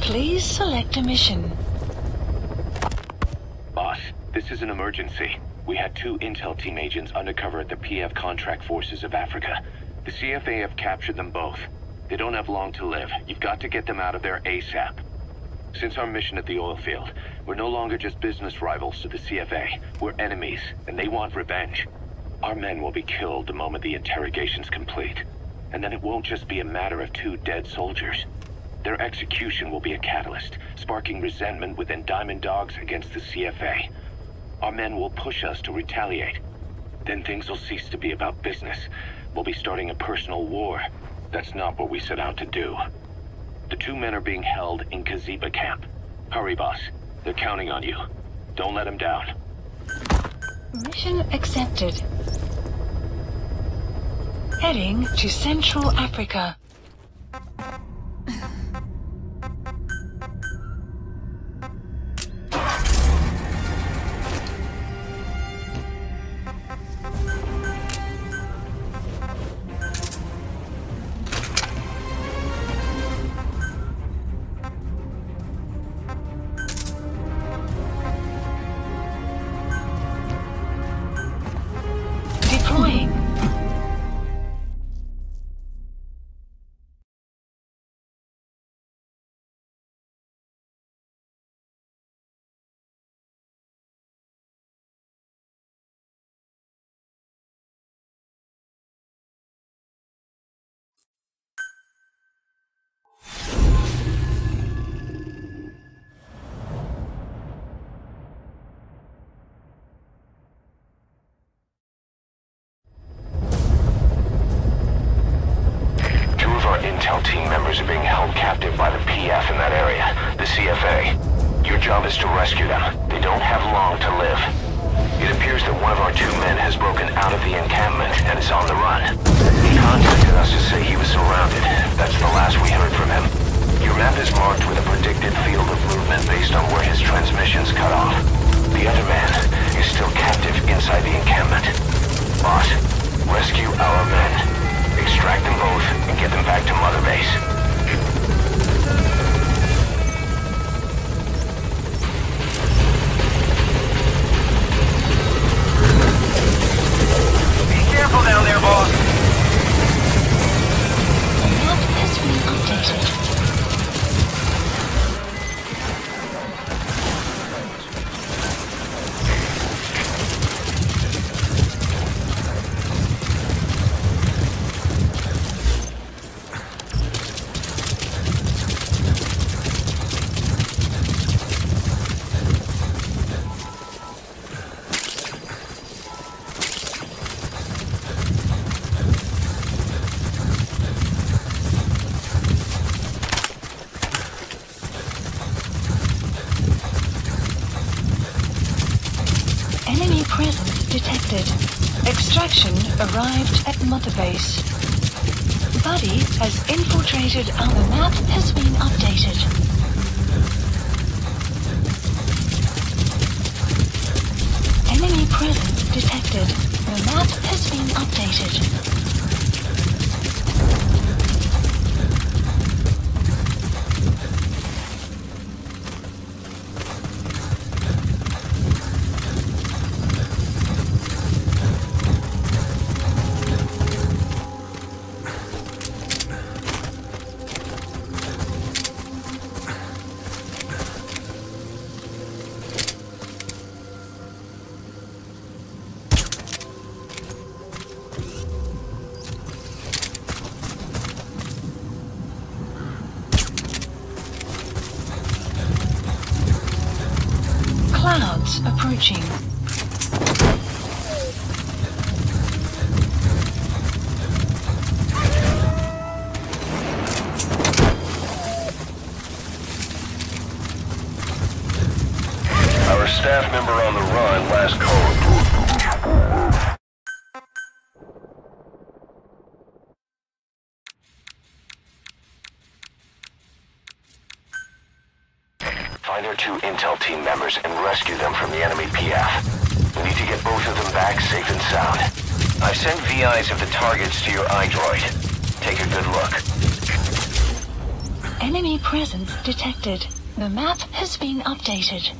Please select a mission. Boss, this is an emergency. We had 2 intel team agents undercover at the PF Contract Forces of Africa. The CFA have captured them both. They don't have long to live. You've got to get them out of there ASAP. Since our mission at the oil field, we're no longer just business rivals to the CFA. We're enemies, and they want revenge. Our men will be killed the moment the interrogation's complete. And then it won't just be a matter of 2 dead soldiers. Their execution will be a catalyst, sparking resentment within Diamond Dogs against the CFA. Our men will push us to retaliate. Then things will cease to be about business. We'll be starting a personal war. That's not what we set out to do. The 2 men are being held in Kaziba camp. Hurry, boss. They're counting on you. Don't let them down. Mission accepted. Heading to Central Africa. Deploying. Intel team members are being held captive by the PF in that area, the CFA. Your job is to rescue them. They don't have long to live. It appears that one of our 2 men has broken out of the encampment and is on the run. He contacted us to say he was surrounded. That's the last we heard from him. Your map is marked with a predicted field of movement based on where his transmissions cut off. The other man is still captive inside the encampment. Boss, rescue our men. Extract them both and get them back to Mother Base. Be careful down there, boss. The map has been updated. Enemy presence detected. Extraction arrived at Mother Base. Buddy has infiltrated. Our map has been updated. Enemy presence detected. The map has been updated. Clouds approaching. Our staff member on the run, last code. Find our 2 intel team members and rescue them from the enemy PF. We need to get both of them back safe and sound. I've sent VIs of the targets to your iDroid. Take a good look. Enemy presence detected. The map has been updated.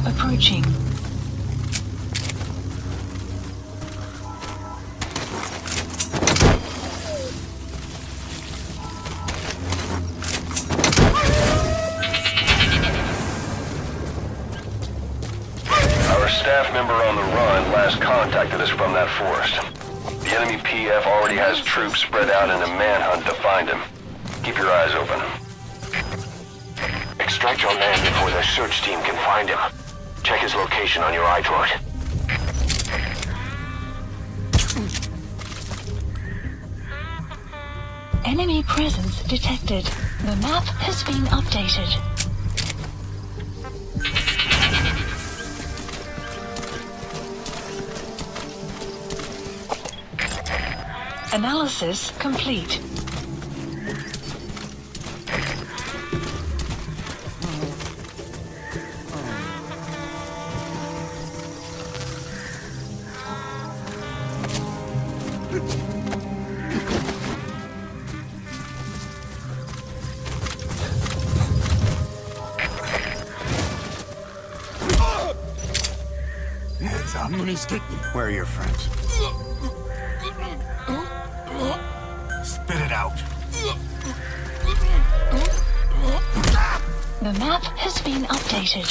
Approaching. Our staff member on the run last contacted us from that forest. The enemy PF already has troops spread out in a manhunt to find him. Keep your eyes open. Extract your man before their search team can find him. Check his location on your iDroid. Enemy presence detected. The map has been updated. Analysis complete. Where are your friends? Spit it out. The map has been updated.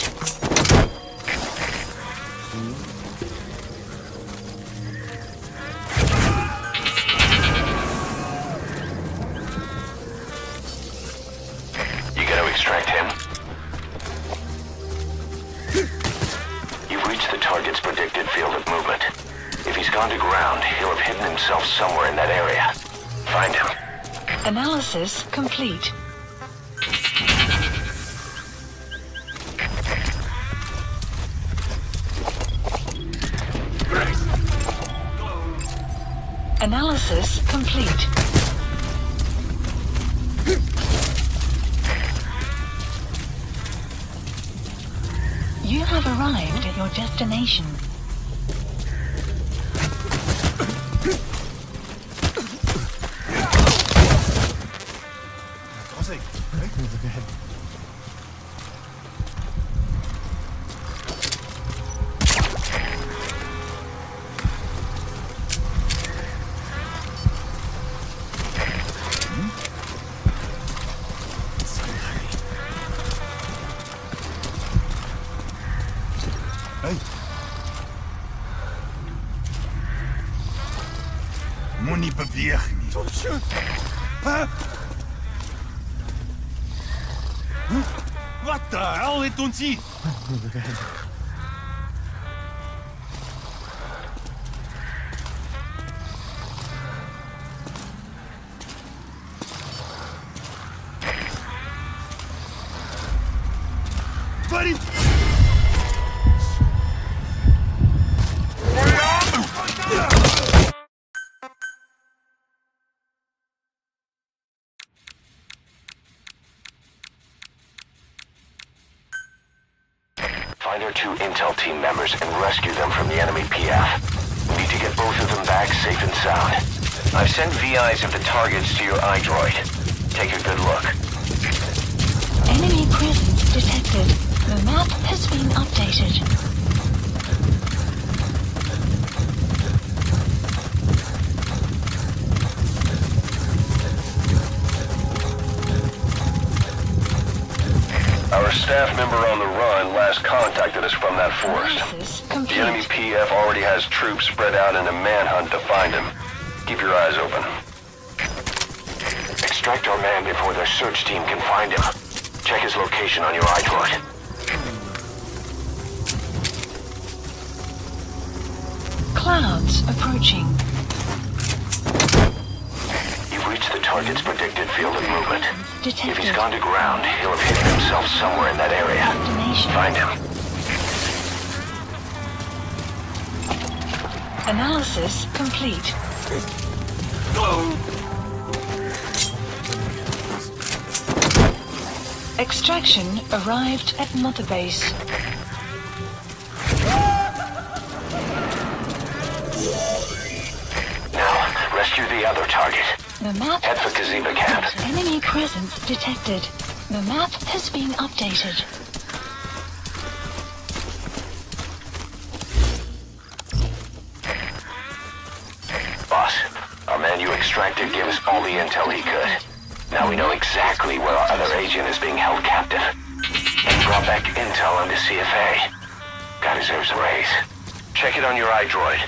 You gotta extract him. You've reached the target's predicted field of movement. If he's gone to ground, he'll have hidden himself somewhere in that area. Find him. Analysis complete. Analysis complete. You have arrived at your destination. Moenie beweeg nie. Wat die hel het ons hier? Buddy! Find our 2 intel team members and rescue them from the enemy PF. We need to get both of them back safe and sound. I've sent VIs of the targets to your iDroid. Take a good look. Enemy presence detected. The map has been updated. Our staff member on the run last contacted us from that forest. The enemy PF already has troops spread out in a manhunt to find him. Keep your eyes open. Extract our man before their search team can find him. Check his location on your iDroid. Clouds approaching. You've reached the target's predicted field of movement. Detected. If he's gone to ground, he'll have hidden himself somewhere in that area. Destination. Find him. Analysis complete. Extraction arrived at Mother Base. Now, rescue the other target. The map. Head for Kaziba Camp. Enemy presence detected. The map has been updated. Boss, our man you extracted gave us all the intel he could. Now we know exactly where our other agent is being held captive. He brought back intel on the CFA. Guy deserves a raise. Check it on your iDroid.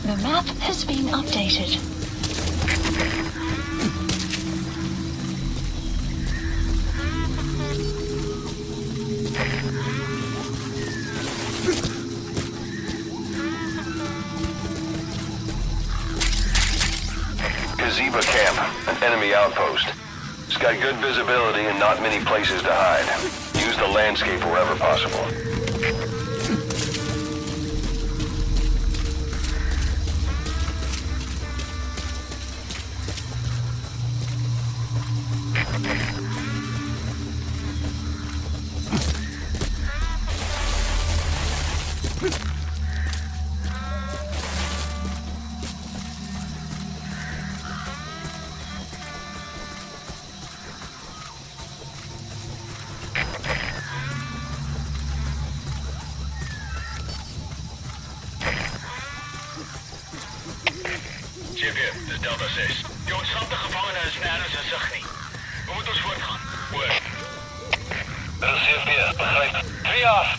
The map has been updated. Kaziba Camp, an enemy outpost. It's got good visibility and not many places to hide. Use the landscape wherever possible. Chip hier, dit is Delta 6. Je ontsnapte gevangenen is nergens in zicht niet. We moeten ons voortgaan. Hoor. Dat is CFB, begrijp. 2 af.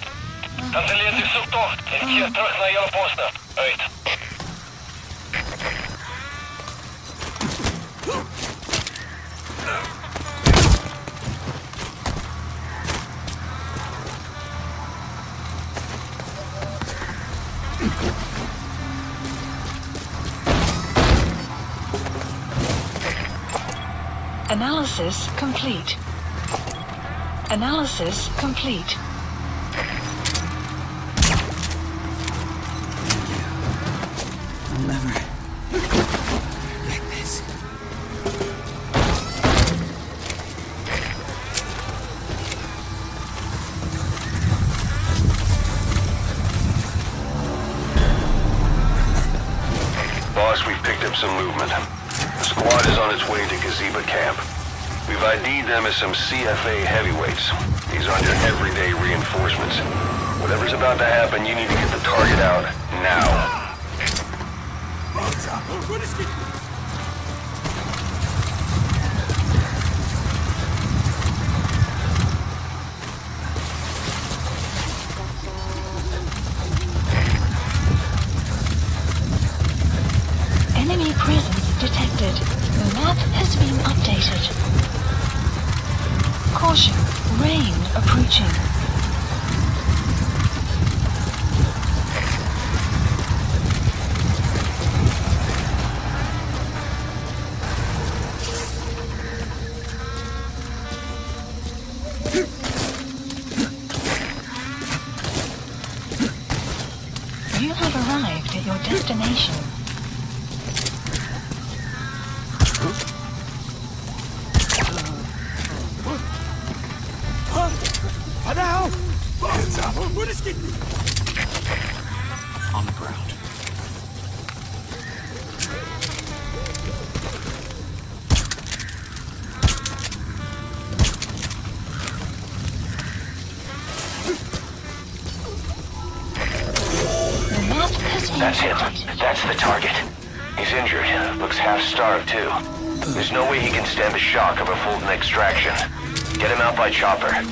Cancelleert uw zoektocht en keer terug naar jullie posten. Uit. Analysis complete. Analysis complete. I'll never like this. Boss, we've picked up some movement. The squad is on its way to Kaziba Camp. We've ID'd them as some CFA heavyweights. These aren't your everyday reinforcements. Whatever's about to happen, you need to get the target out now. Enemy presence detected. The map has been updated. Caution, rain approaching. You have arrived at your destination. On the ground. The map has been That's him. updated. That's the target. He's injured. Looks half-starved, too. There's no way he can stand the shock of a Fulton extraction. Get him out by chopper.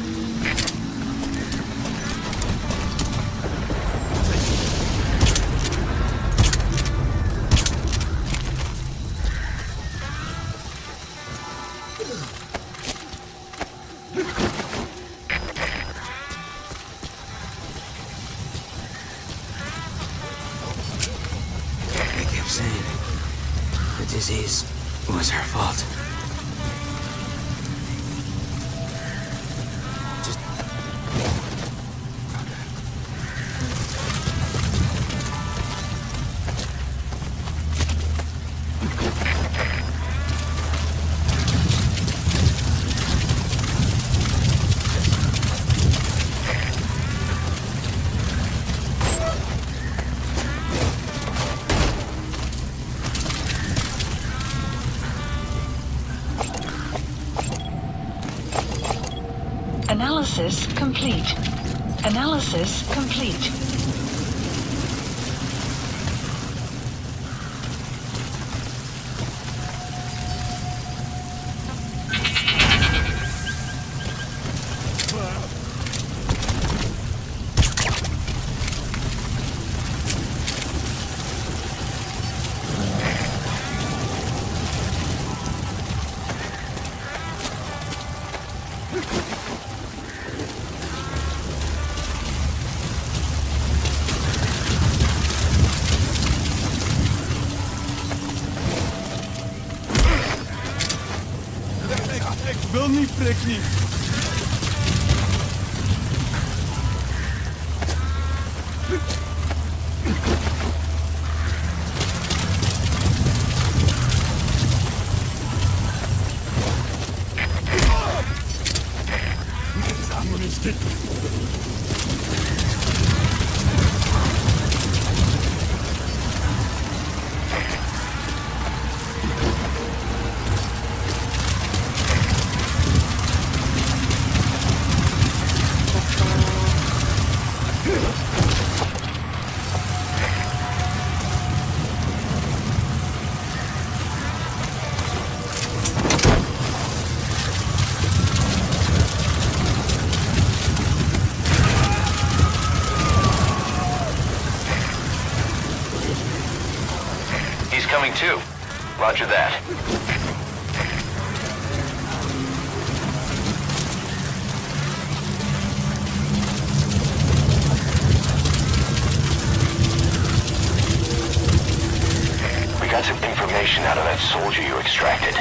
They kept saying, the disease was her fault. Analysis complete. Analysis complete. Ik wil niet, prik niet. Samen is dit. Coming too. Roger that. We got some information out of that soldier you extracted.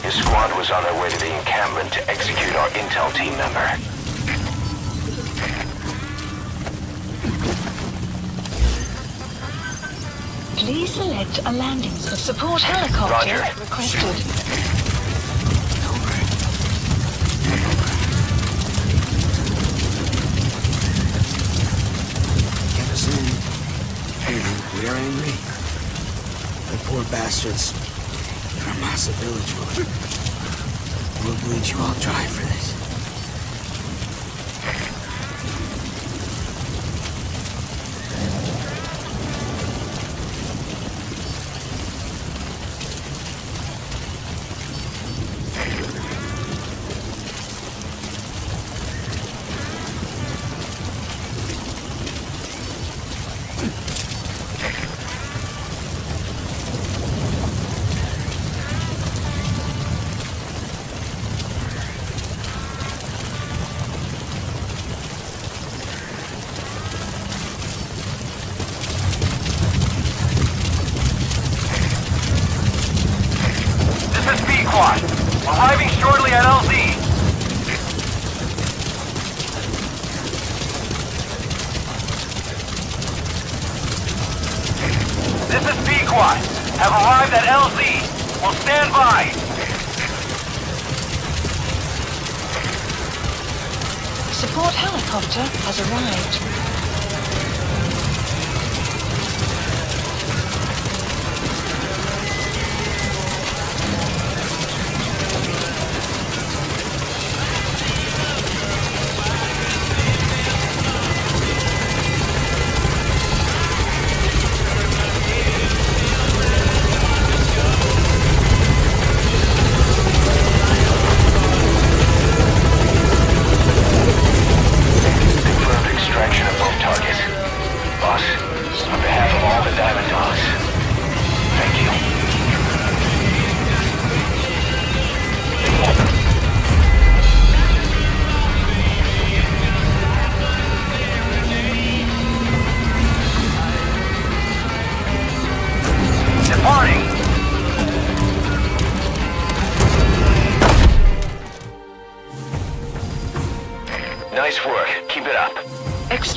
His squad was on their way to the encampment to execute our intel team member. Please select a landing zone. Support helicopter Roger. requested. Get us in. You think we're angry? The poor bastards. Our massive village will bleed you all dry for this. Arriving shortly at LZ. This is Pequot. Have arrived at LZ. Will stand by. Support helicopter has arrived. Extraction of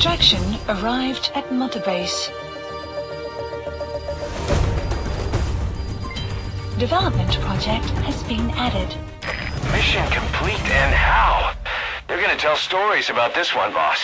Extraction arrived at Mother Base. Development project has been added. Mission complete, and how? They're gonna tell stories about this one, boss.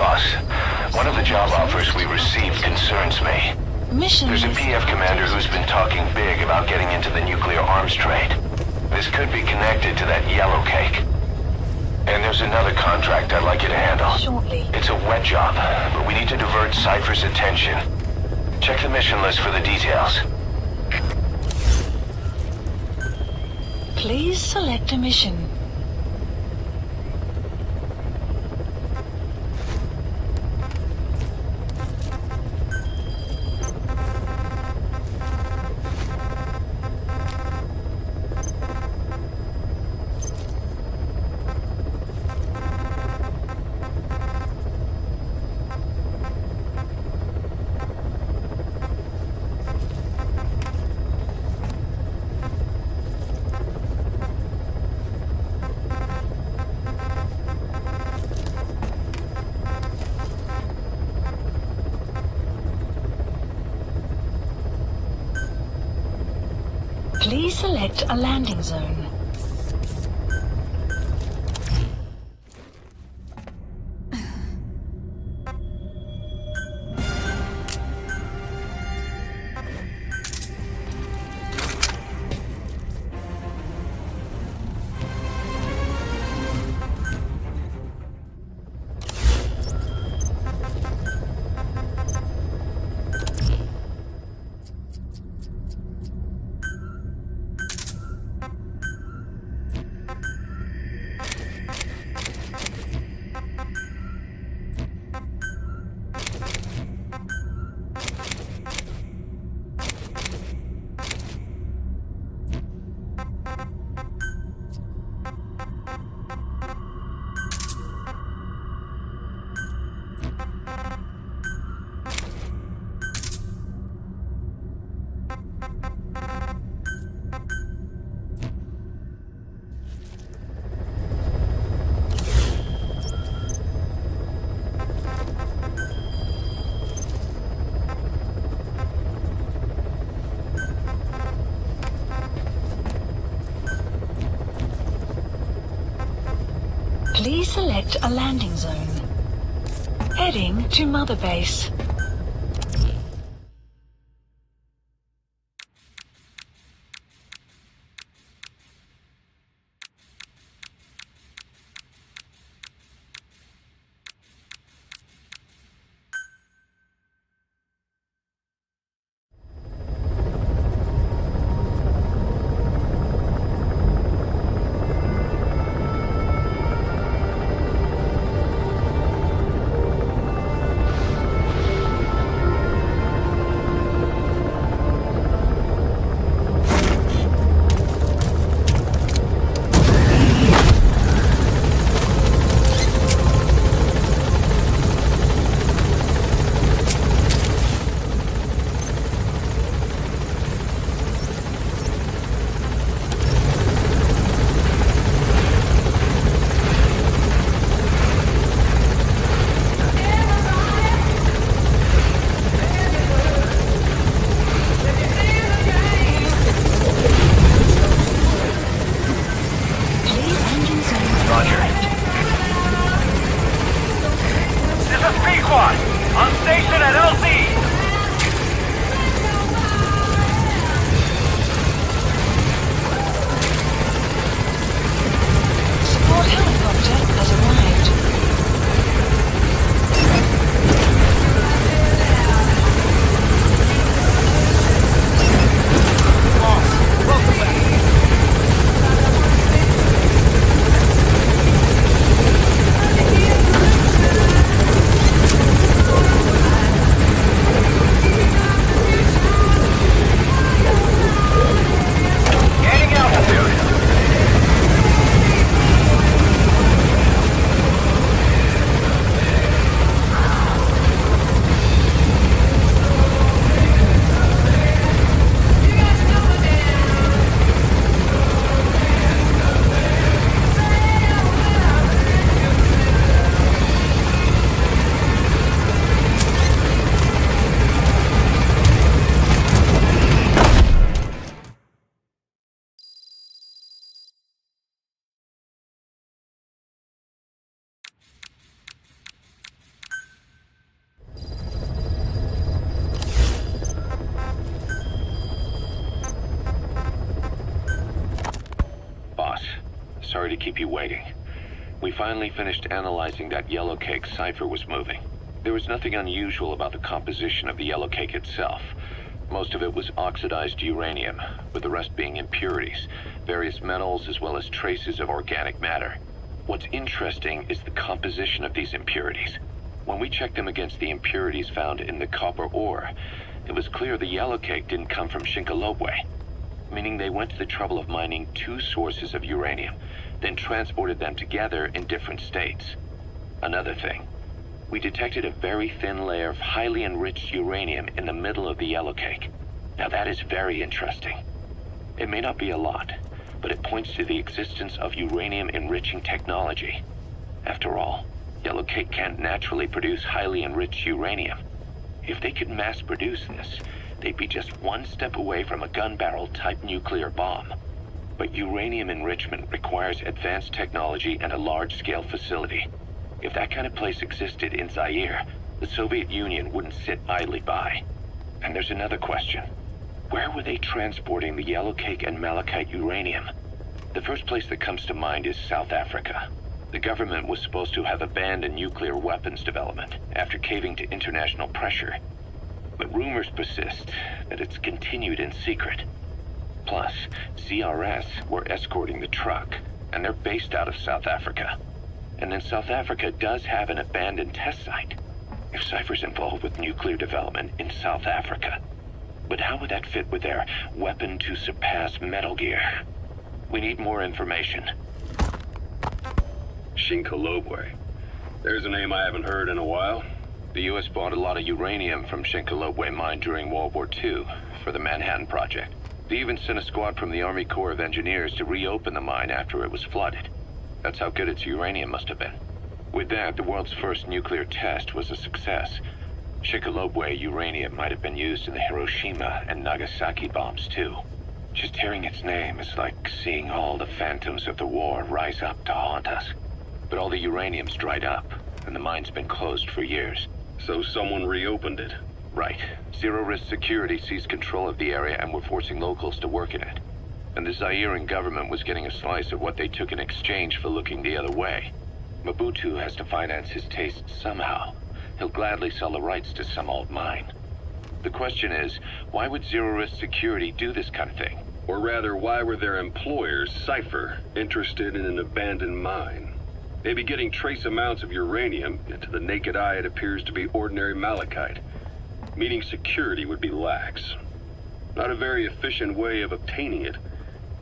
Boss, one of the job offers we received concerns me. Mission There's a PF commander who's been talking big about getting into the nuclear arms trade. This could be connected to that yellow cake. And there's another contract I'd like you to handle. shortly. It's a wet job, but we need to divert Cypher's attention. Check the mission list for the details. Please select a mission. Please select a landing zone. Please select a landing zone. Heading to Mother Base. sorry to keep you waiting. We finally finished analyzing that yellow cake Cypher was moving. There was nothing unusual about the composition of the yellow cake itself. Most of it was oxidized uranium, with the rest being impurities, various metals as well as traces of organic matter. What's interesting is the composition of these impurities. When we checked them against the impurities found in the copper ore, it was clear the yellow cake didn't come from Shinkalobwe, meaning they went to the trouble of mining two sources of uranium, then transported them together in different states. Another thing, we detected a very thin layer of highly enriched uranium in the middle of the yellow cake. Now that is very interesting. It may not be a lot, but it points to the existence of uranium-enriching technology. After all, yellow cake can't naturally produce highly enriched uranium. If they could mass-produce this, they'd be just one step away from a gun barrel-type nuclear bomb. But uranium enrichment requires advanced technology and a large-scale facility. If that kind of place existed in Zaire, the Soviet Union wouldn't sit idly by. And there's another question. Where were they transporting the yellow cake and malachite uranium? The first place that comes to mind is South Africa. The government was supposed to have abandoned nuclear weapons development after caving to international pressure. But rumors persist that it's continued in secret. Plus, CRS were escorting the truck, and they're based out of South Africa. And then South Africa does have an abandoned test site. If Cypher's involved with nuclear development in South Africa. But how would that fit with their weapon to surpass Metal Gear? We need more information. Shinkalobwe. There's a name I haven't heard in a while. The U.S. bought a lot of uranium from Shinkalobwe mine during World War II for the Manhattan Project. They even sent a squad from the Army Corps of Engineers to reopen the mine after it was flooded. That's how good its uranium must have been. With that, the world's first nuclear test was a success. Shinkalobwe uranium might have been used in the Hiroshima and Nagasaki bombs too. Just hearing its name is like seeing all the phantoms of the war rise up to haunt us. But all the uranium's dried up, and the mine's been closed for years. So someone reopened it. Right. Zero-risk security seized control of the area and were forcing locals to work in it. And the Zairean government was getting a slice of what they took in exchange for looking the other way. Mobutu has to finance his tastes somehow. He'll gladly sell the rights to some old mine. The question is, why would zero-risk security do this kind of thing? Or rather, why were their employers, Cypher, interested in an abandoned mine? They'd be getting trace amounts of uranium, and to the naked eye it appears to be ordinary malachite, meaning security would be lax. Not a very efficient way of obtaining it,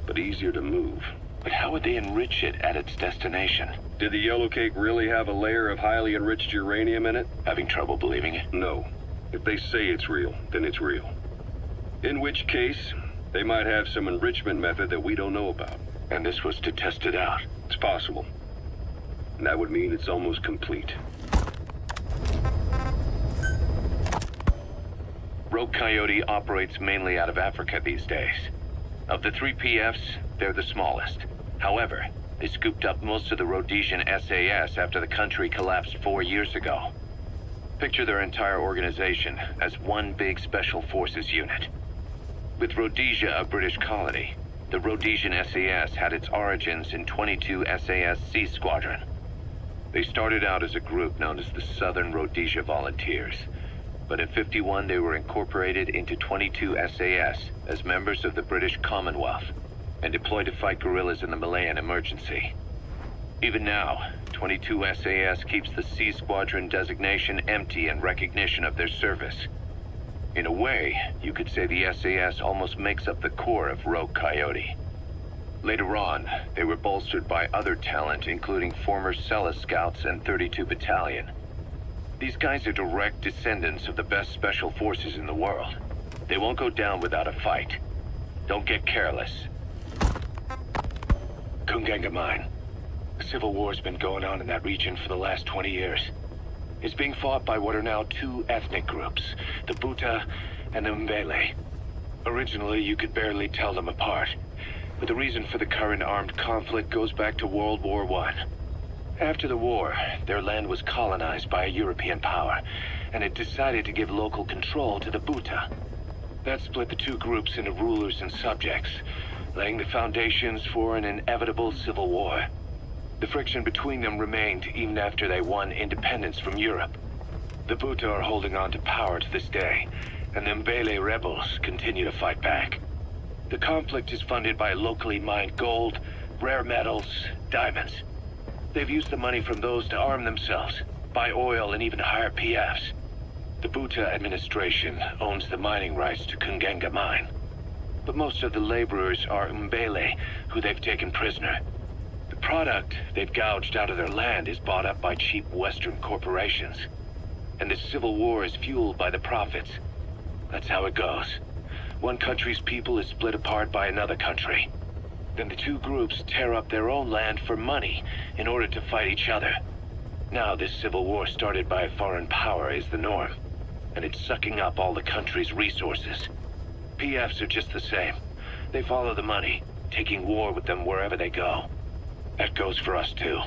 but easier to move. But how would they enrich it at its destination? Did the yellow cake really have a layer of highly enriched uranium in it? Having trouble believing it? No. If they say it's real, then it's real. In which case, they might have some enrichment method that we don't know about. And this was to test it out? It's possible. And that would mean it's almost complete. Rogue Coyote operates mainly out of Africa these days. Of the 3 PFs, they're the smallest. However, they scooped up most of the Rhodesian SAS after the country collapsed 4 years ago. Picture their entire organization as one big special forces unit. With Rhodesia a British colony, the Rhodesian SAS had its origins in 22 SAS Sea Squadron. They started out as a group known as the Southern Rhodesia Volunteers, but in '51 they were incorporated into 22 SAS as members of the British Commonwealth and deployed to fight guerrillas in the Malayan emergency. Even now, 22 SAS keeps the Sea Squadron designation empty in recognition of their service. In a way, you could say the SAS almost makes up the core of Rogue Coyote. Later on, they were bolstered by other talent, including former Celis Scouts and 32 Battalion. These guys are direct descendants of the best special forces in the world. They won't go down without a fight. Don't get careless. Kunganga Mine. The civil war's been going on in that region for the last 20 years. It's being fought by what are now 2 ethnic groups, the Buta and the Mbele. Originally, you could barely tell them apart, but the reason for the current armed conflict goes back to World War I. After the war, their land was colonized by a European power, and it decided to give local control to the Buta. That split the 2 groups into rulers and subjects, laying the foundations for an inevitable civil war. The friction between them remained even after they won independence from Europe. The Buta are holding on to power to this day, and the Mbele rebels continue to fight back. The conflict is funded by locally mined gold, rare metals, diamonds. They've used the money from those to arm themselves, buy oil, and even hire PFs. The Buta administration owns the mining rights to Kungenga mine. But most of the laborers are Mbele, who they've taken prisoner. The product they've gouged out of their land is bought up by cheap Western corporations. And this civil war is fueled by the profits. That's how it goes. One country's people is split apart by another country. Then the two groups tear up their own land for money in order to fight each other. Now this civil war started by a foreign power is the norm, and it's sucking up all the country's resources. PFs are just the same. They follow the money, taking war with them wherever they go. That goes for us too.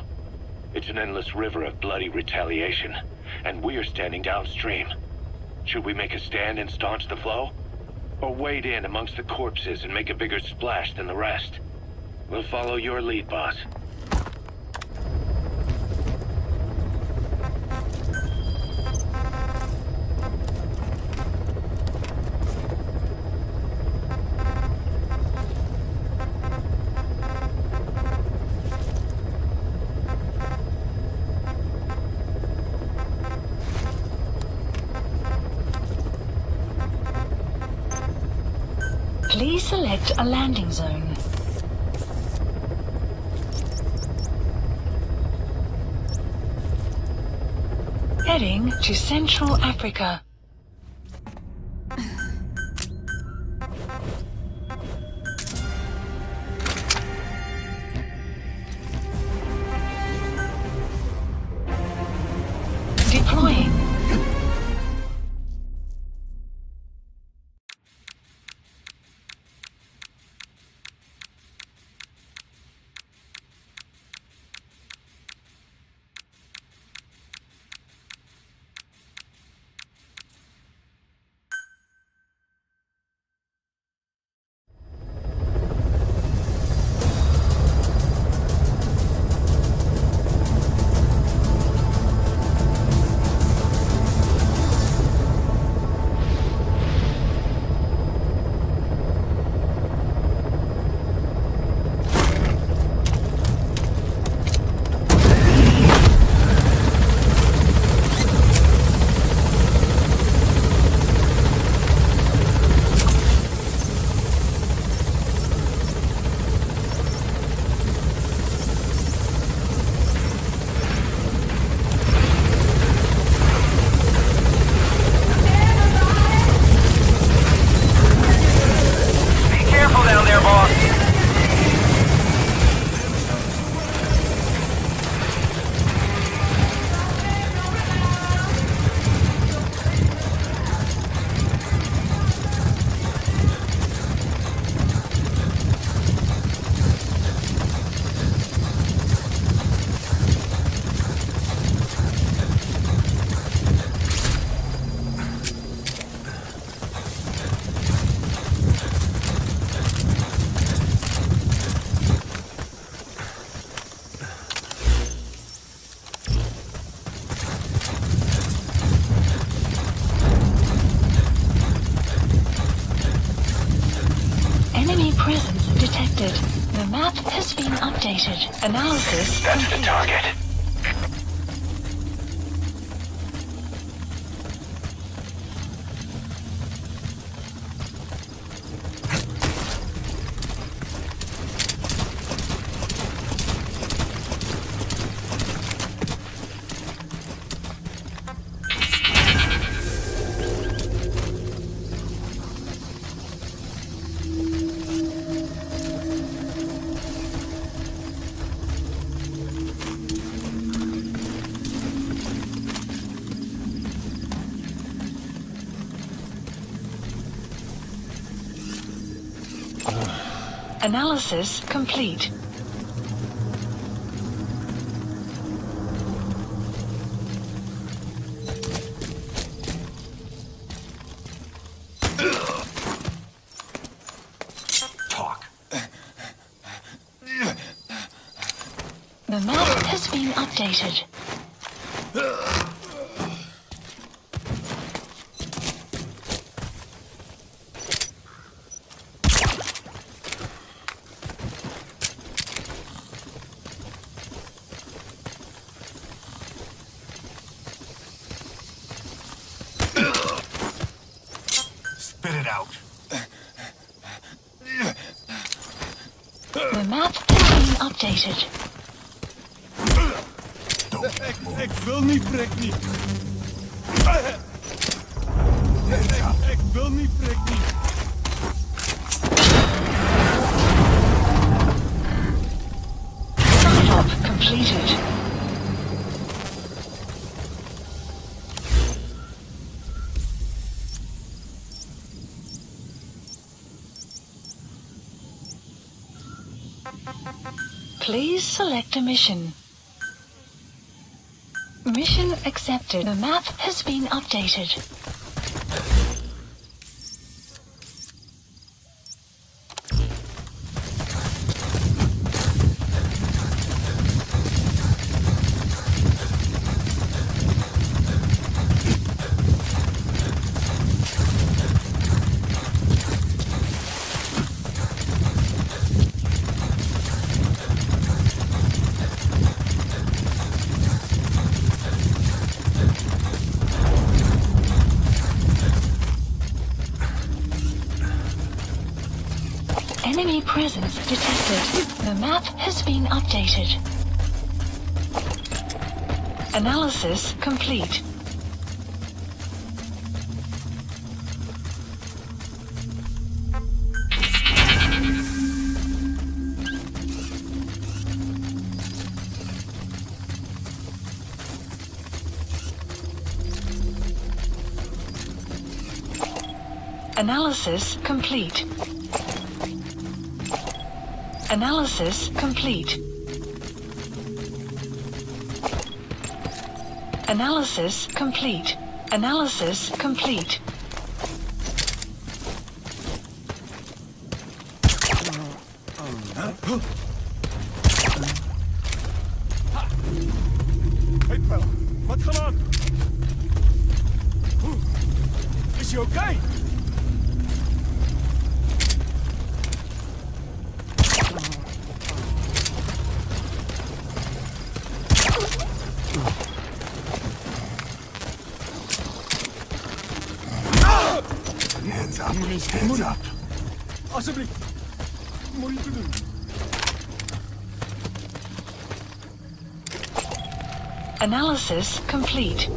It's an endless river of bloody retaliation, and we're standing downstream. Should we make a stand and staunch the flow? Or wade in amongst the corpses and make a bigger splash than the rest? We'll follow your lead, boss. Please select a landing zone. Heading to Central Africa. Deploying. Presence detected. The map has been updated. Analysis That's complete. the target. Analysis complete. The map has been updated. Spit it out. The map has been updated. Ik wil niet, prik niet. Ik wil niet, prik niet. Side-up completed. Please select a mission. Mission accepted. The map has been updated. Enemy presence detected. The map has been updated. Analysis complete. Analysis complete. Analysis complete. Analysis complete. Analysis complete. Hey, pal. Wat gedaan? Is je oké? Hands up. Alsjeblieft. Moeite doen. Analysis complete.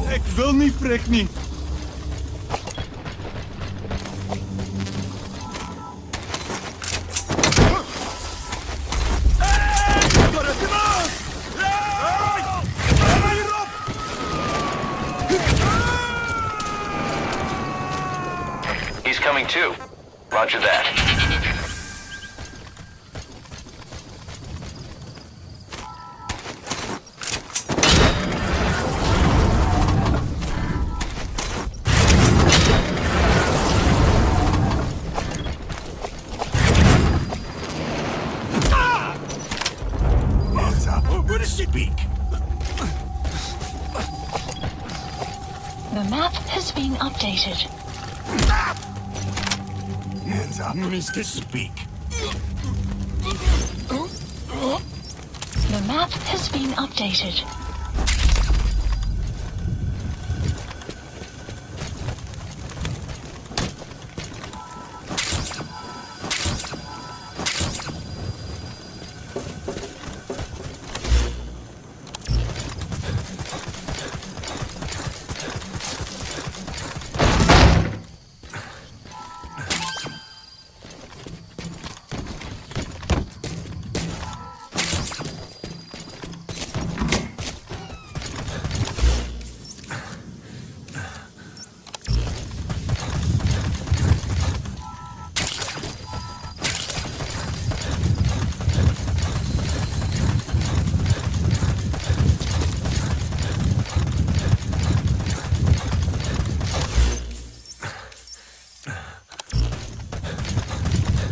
Ik wil niet, prik niet. He's coming too. Roger that. Speak. The map has been updated. Hands up. Speak. The map has been updated.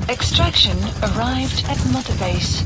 Extraction arrived at Mother Base.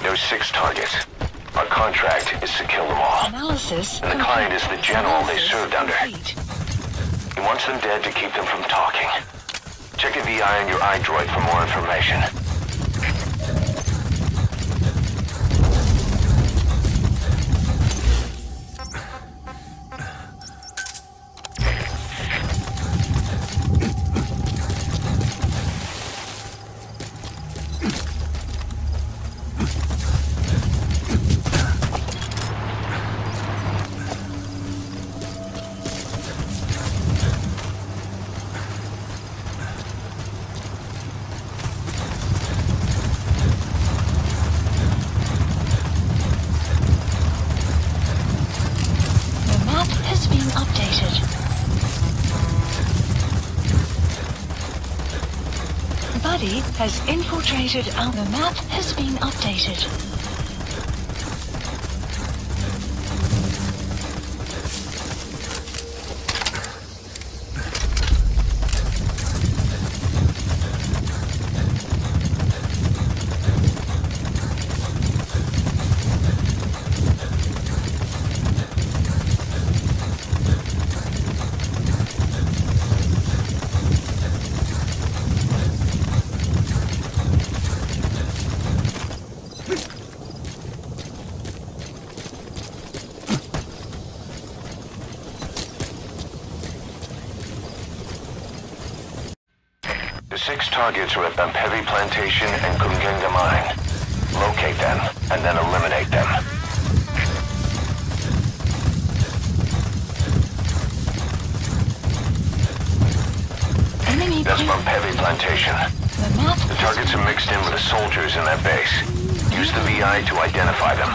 There's 6 targets. Our contract is to kill them all. Analysis. And the client is the general they served under. Complete. He wants them dead to keep them from talking. Check a VI on your iDroid for more information. Has infiltrated our map has been updated. The 6 targets are at Bampevi Plantation and Kungenga Mine. Locate them, and then eliminate them. Enemy That's Bampevi Plantation. The targets are mixed in with the soldiers in that base. Use the VI to identify them.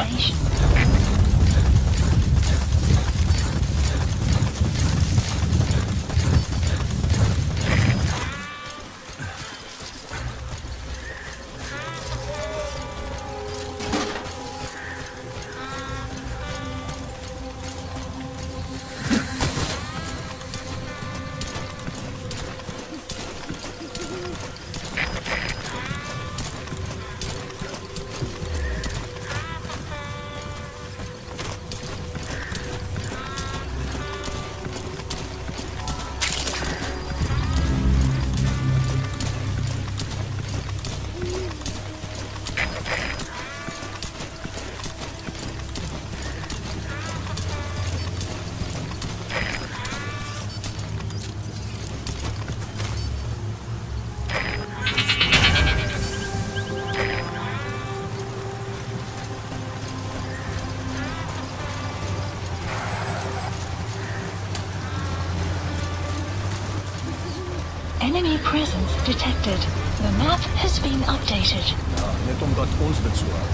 Enemy presence detected. The map has been updated. Ja, net omdat ons dit so hou.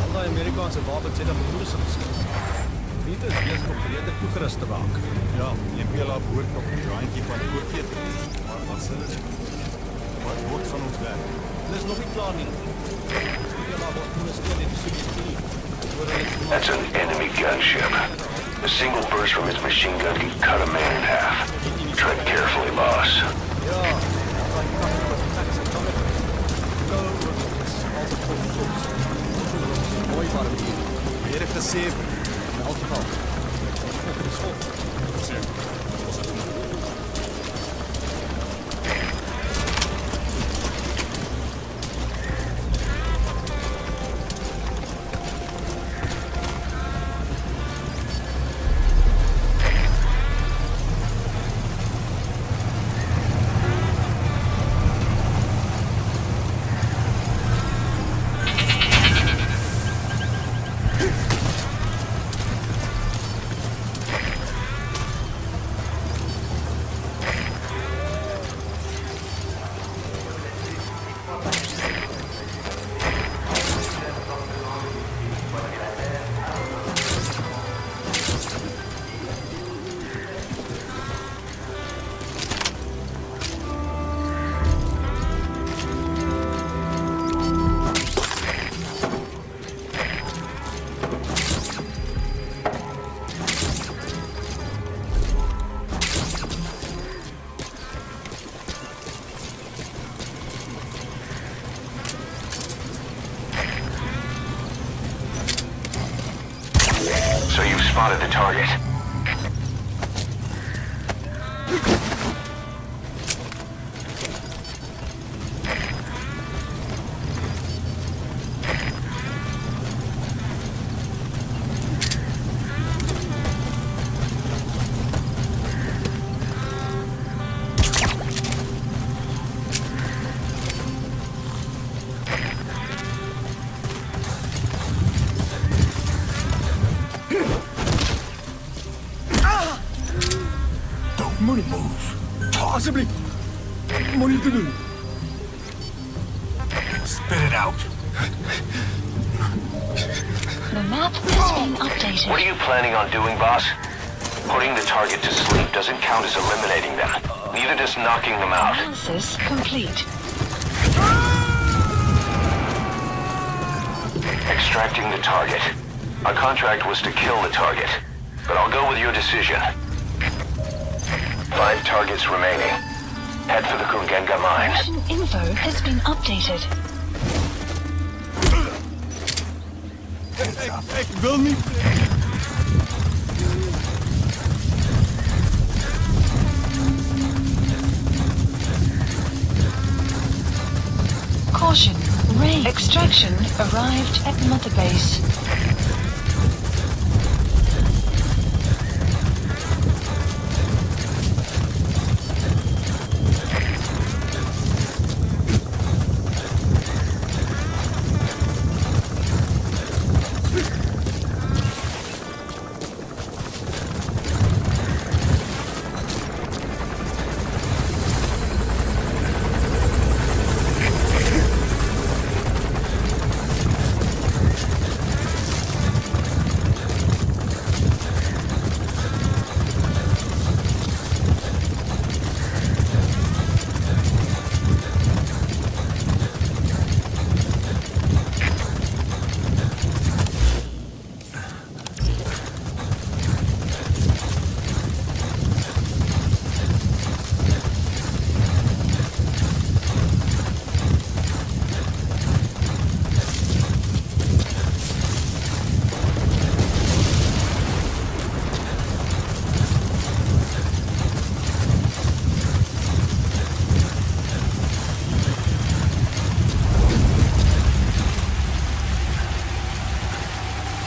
Al die Amerikaanse wapens het op Russe geskik. Dit is besig om beter toegerus te raak. Ja, EPLA behoort nog 'n randjie van oorgeet te wees. Maar wat sê dit? Wat word van ons werk? Dit is nog nie klaar nie. EPLA word ondersteun deur die Sovjetunie. That's an enemy gunship. A single burst from its machine gun can cut a man in half. Tread carefully, boss. Ja, mooi maar hier. Weer gesê in elk geval. Volgende schop. So you've spotted the target. Money move. Possibly. Money to do. Spit it out. The map has been updated. What are you planning on doing, boss? Putting the target to sleep doesn't count as eliminating them. Neither does knocking them out. Analysis complete. Extracting the target. Our contract was to kill the target, but I'll go with your decision. 5 targets remaining. Head for the Kurgenga mine. Mission info has been updated. Ik wil niet. Caution. Ray extraction arrived at Mother Base.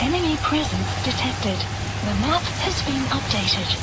Enemy presence detected. The map has been updated.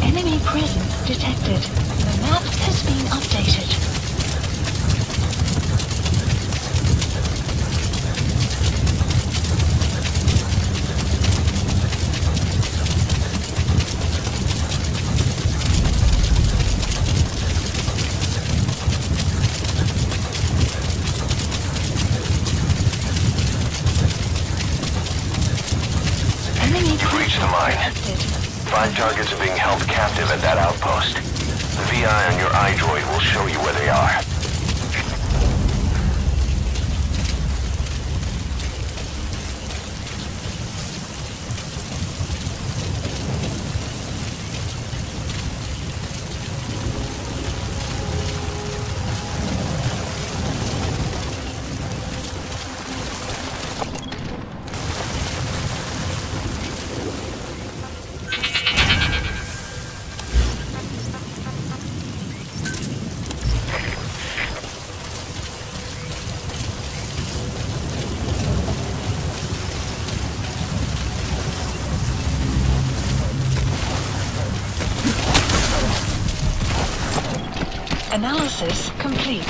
Enemy presence detected. The map has been updated. You've reached the mine. 5 targets are being held captive at that outpost. The VI on your iDroid will show you where they are. Analysis complete.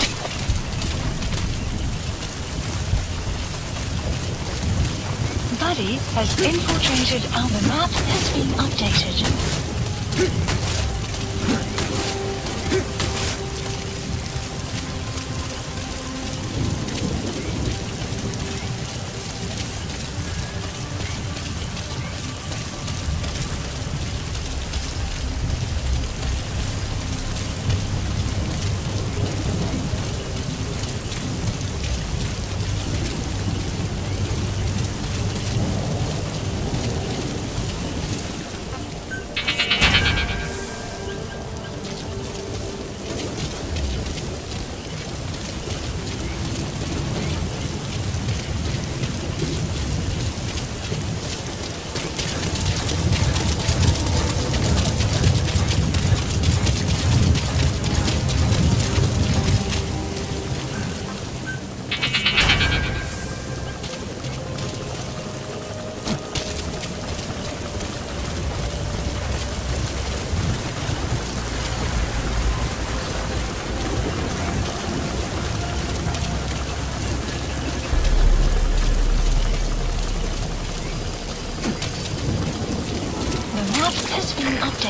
Buddy has infiltrated. The map has been updated.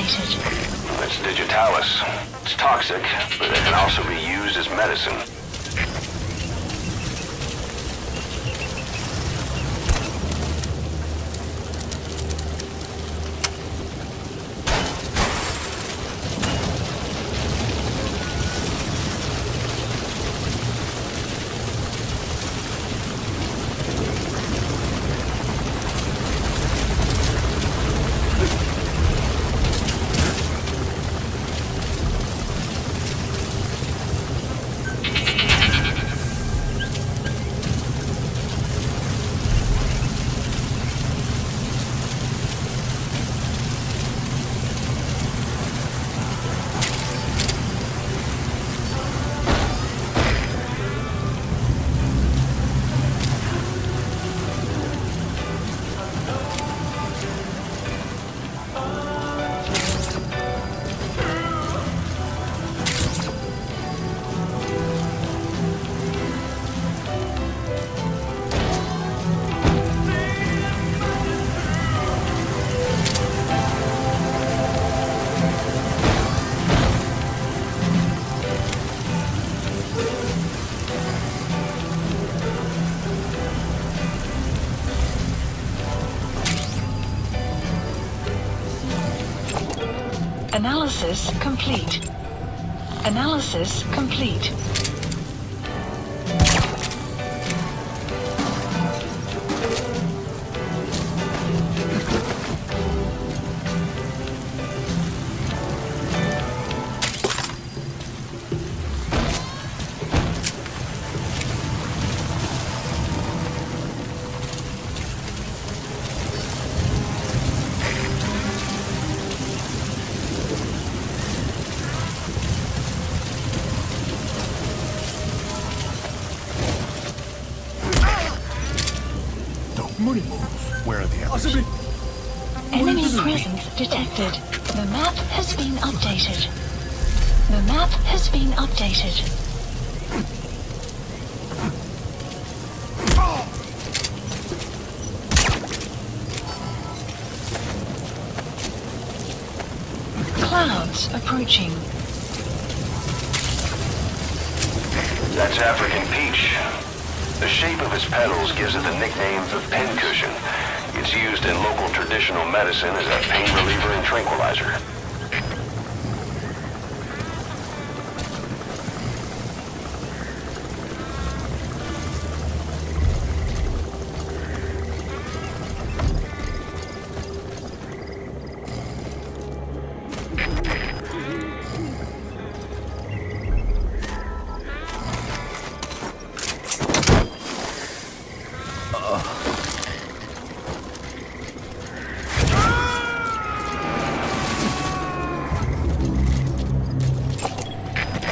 updated. It's digitalis. It's toxic, but it can also be used as medicine. Analysis complete. Analysis complete. Where are the others? Enemy presence detected. The map has been updated. The map has been updated. Clouds approaching. That's African peach. The shape of its petals gives it the nickname the pincushion. It's used in local traditional medicine as a pain reliever and tranquilizer.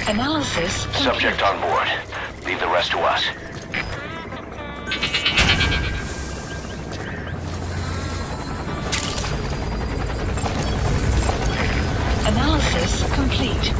Analysis complete. Subject on board. Leave the rest to us. Analysis complete.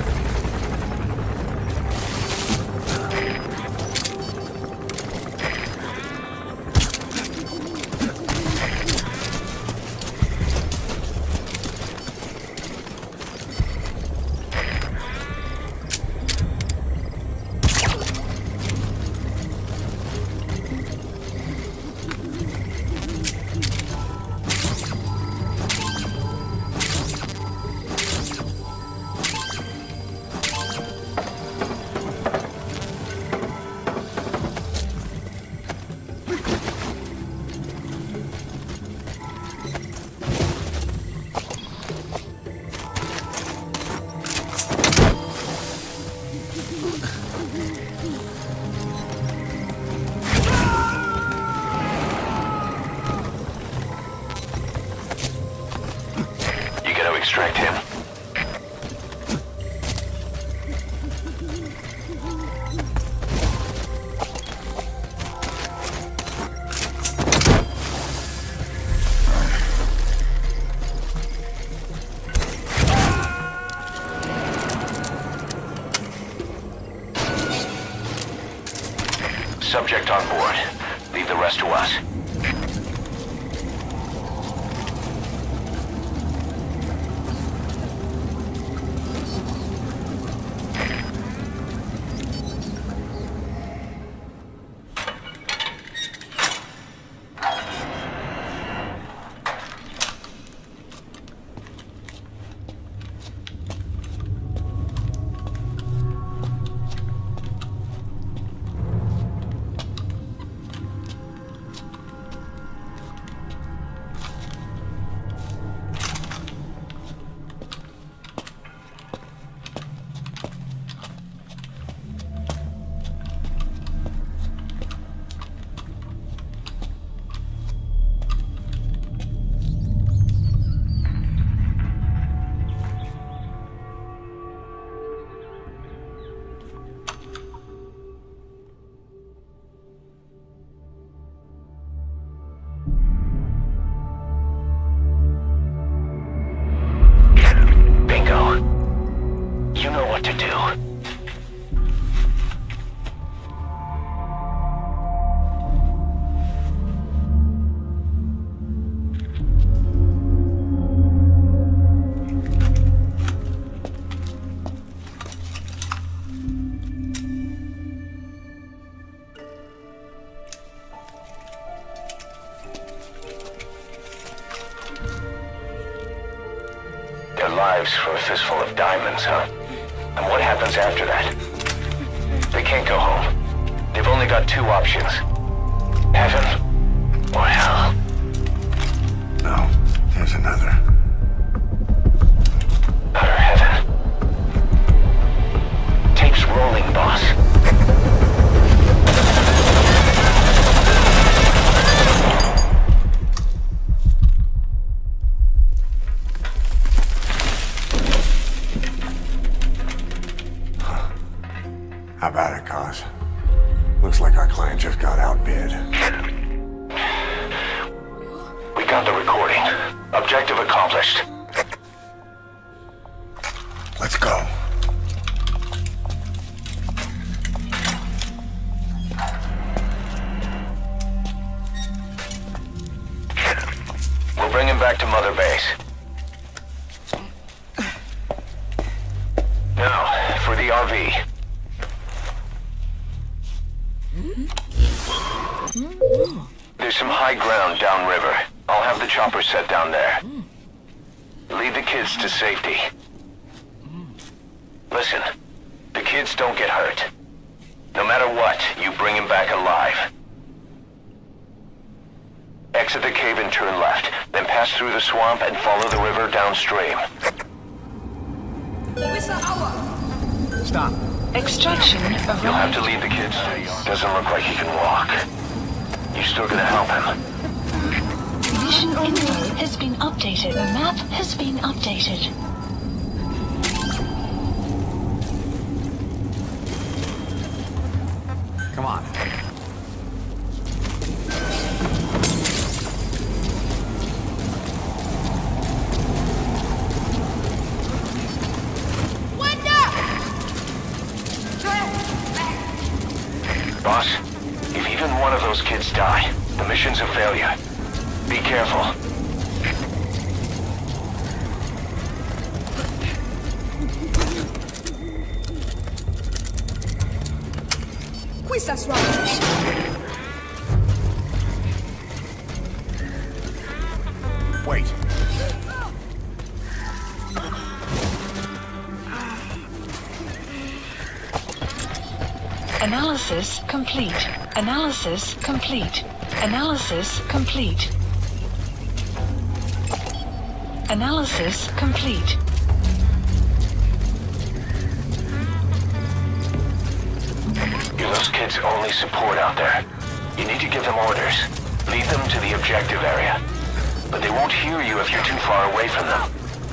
Extract him. Subject on board. Leave the rest to us. lives for a fistful of diamonds, huh? And what happens after that? They can't go home. They've only got two options. Heaven or hell. No, there's another. Utter heaven. Tape's rolling, boss. How about it, Cos? Looks like our client just got outbid. We got the recording. Objective accomplished. Let's go. We'll bring him back to Mother Base. Now, for the RV. There's some high ground downriver. I'll have the chopper set down there. Lead the kids to safety. Listen, the kids don't get hurt. No matter what, you bring them back alive. Exit the cave and turn left, then pass through the swamp and follow the river downstream. Stop. Extraction arrived. You'll have to lead the kids. Doesn't look like he can walk. You still gonna help him? Mission info has been updated. The map has been updated. Come on. Boss, if even one of those kids die, the mission's a failure. Be careful. Questa suave. Wait. Analysis complete. Analysis complete. Analysis complete. Analysis complete. You're those kids' only support out there. You need to give them orders. Lead them to the objective area. But they won't hear you if you're too far away from them.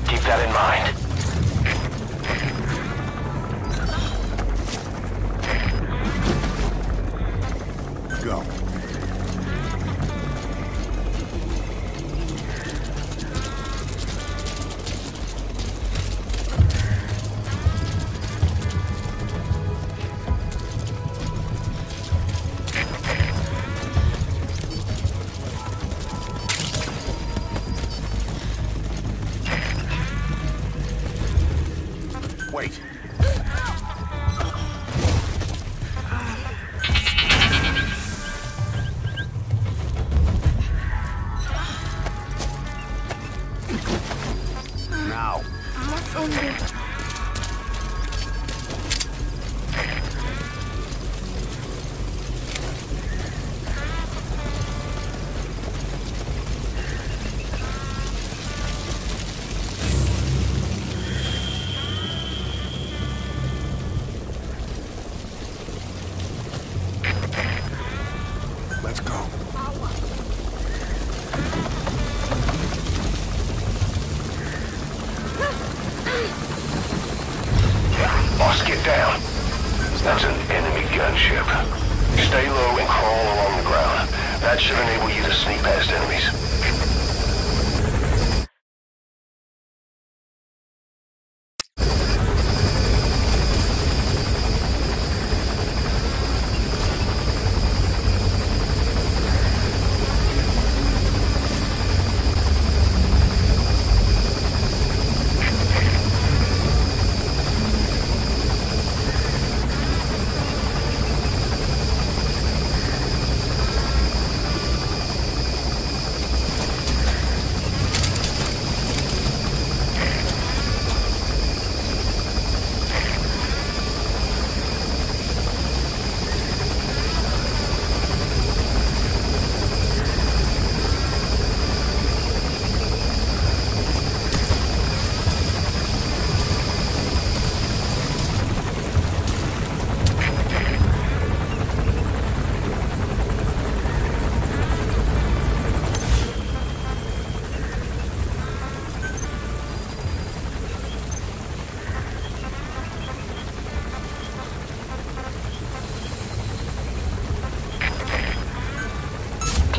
Keep that in mind. Go. Wait. Now. Let's go. Boss, get down. That's an enemy gunship. Stay low and crawl along the ground. That should enable you to sneak past enemies.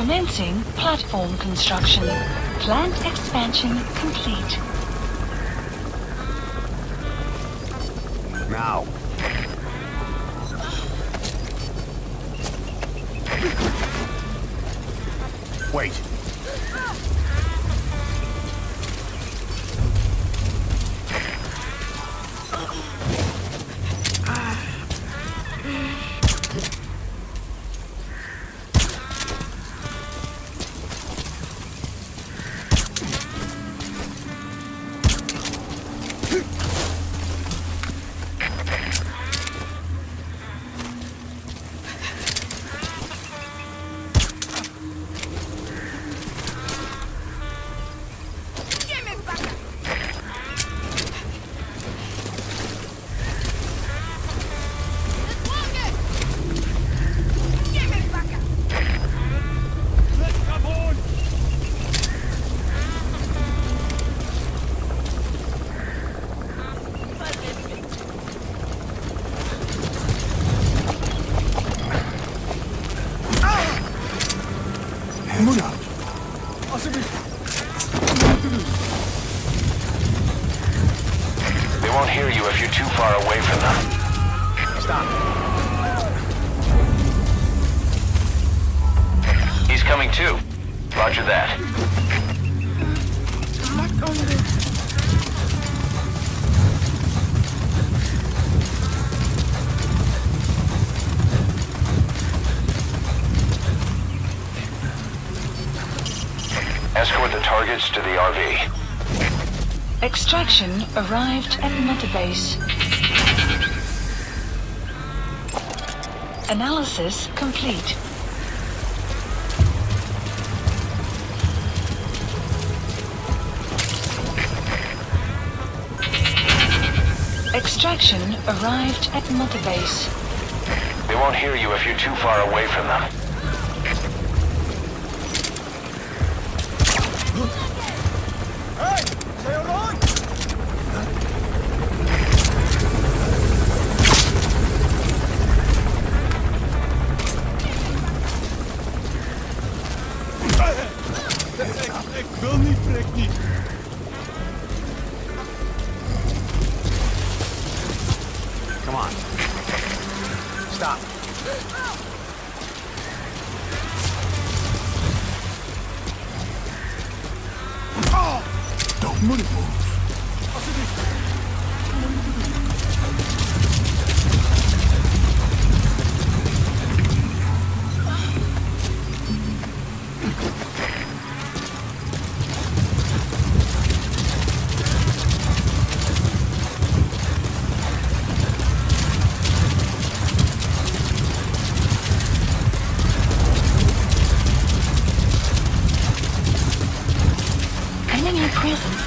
Commencing platform construction. Plant expansion complete. Now. Wait. They won't hear you if you're too far away from them. Stop. He's coming too. Roger that. Escort the targets to the RV. Extraction arrived at Mother Base. Analysis complete. Extraction arrived at Mother Base. They won't hear you if you're too far away from them. Ik wil niet, prik niet. Come on. Stop. Don't move.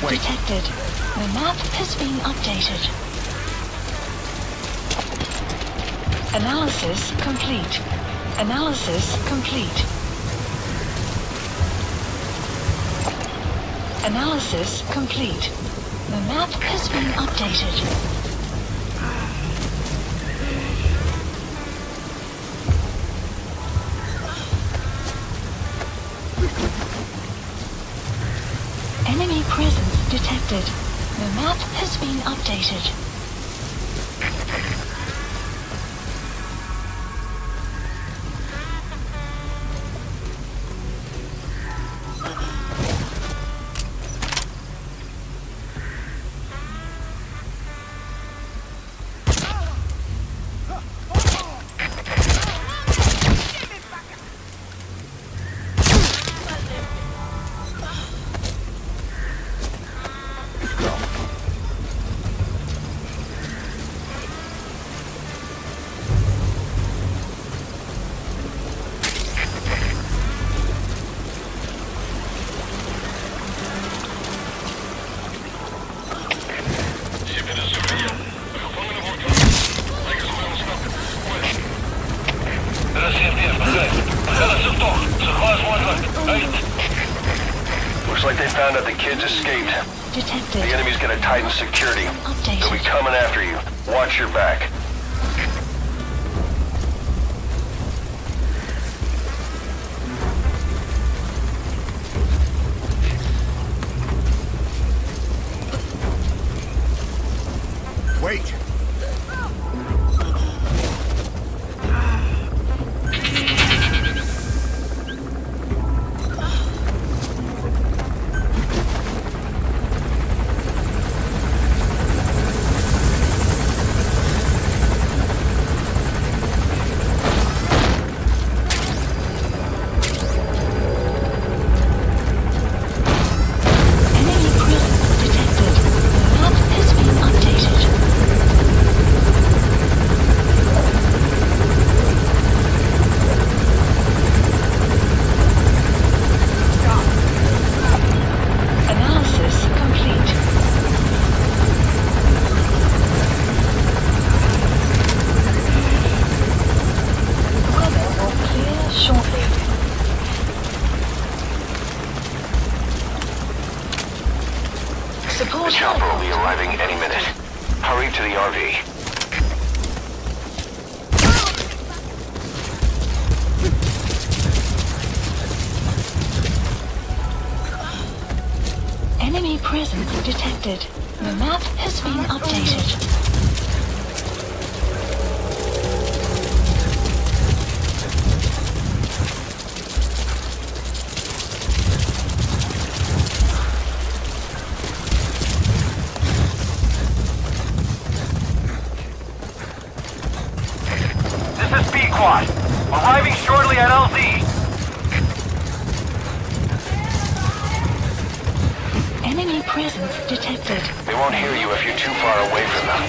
Detected. The map has been updated. Analysis complete. Analysis complete. Analysis complete. The map has been updated. Enemy presence detected. The map has been updated. Looks like they found out the kids escaped. Detected. The enemy's gonna tighten security. Updated. They'll be coming after you. Watch your back. arriving any minute. Hurry to the RV. Enemy presence detected. The map has been updated. Arriving shortly at LZ. Enemy presence detected. They won't hear you if you're too far away from them.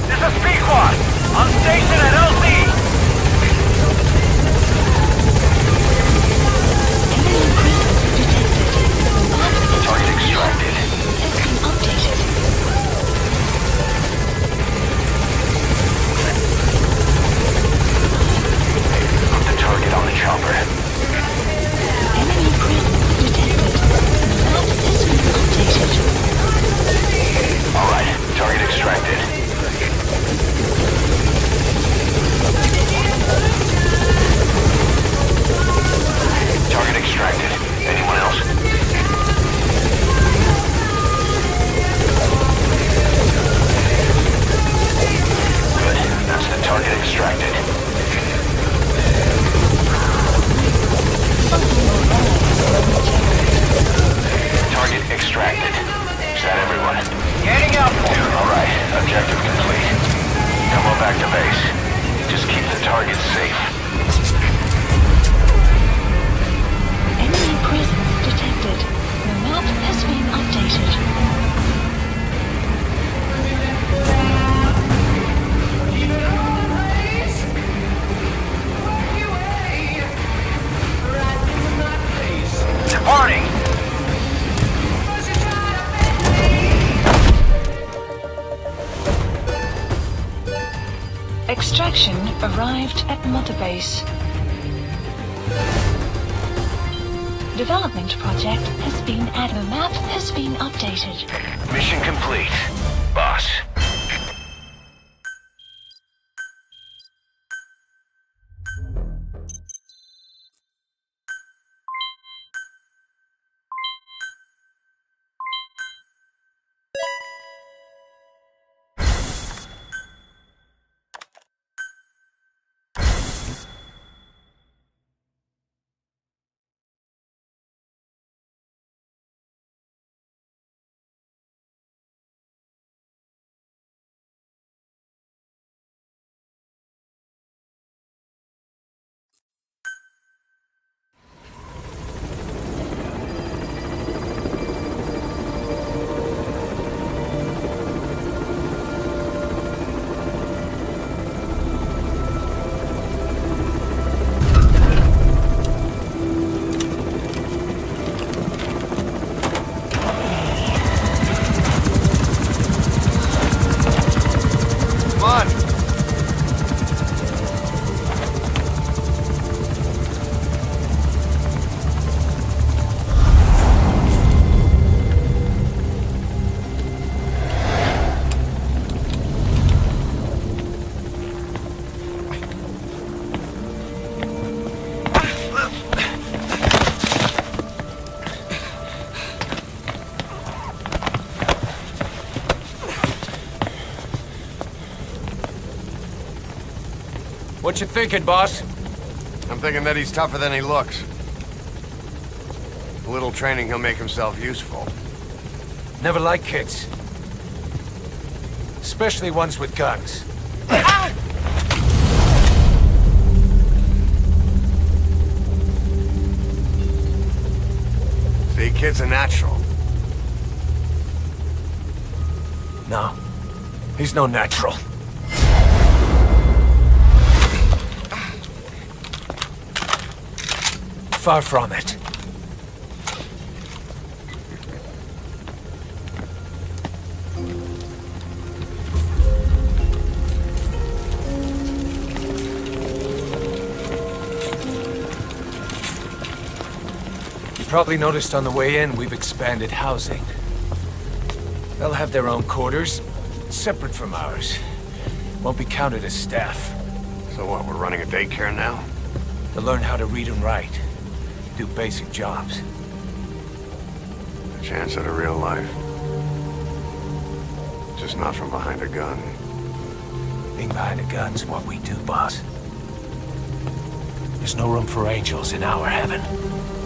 This is Pequod. On station at LZ. Enemy presence detected. Target extracted. Has been updated. Target on the chopper. Enemy presence detected. Map has been updated. Alright, target extracted. Target extracted. Anyone else? Good. That's the target extracted. Target extracted. Is that everyone? Getting out for you. Alright, objective complete. Come on back to base. Just keep the target safe. Enemy presence detected. The map has been updated. Departing. Extraction arrived at Mother Base. Development project has been added. The map has been updated. Mission complete, boss. What you thinking, boss? I'm thinking that he's tougher than he looks. A little training, he'll make himself useful. Never liked kids. Especially ones with guns. See, kid's a natural. No. He's no natural. Far from it. probably noticed on the way in, we've expanded housing. They'll have their own quarters, separate from ours. Won't be counted as staff. So what, we're running a daycare now? To learn how to read and write. Do basic jobs. A chance at a real life. Just not from behind a gun. Being behind a gun's what we do, boss. There's no room for angels in our heaven.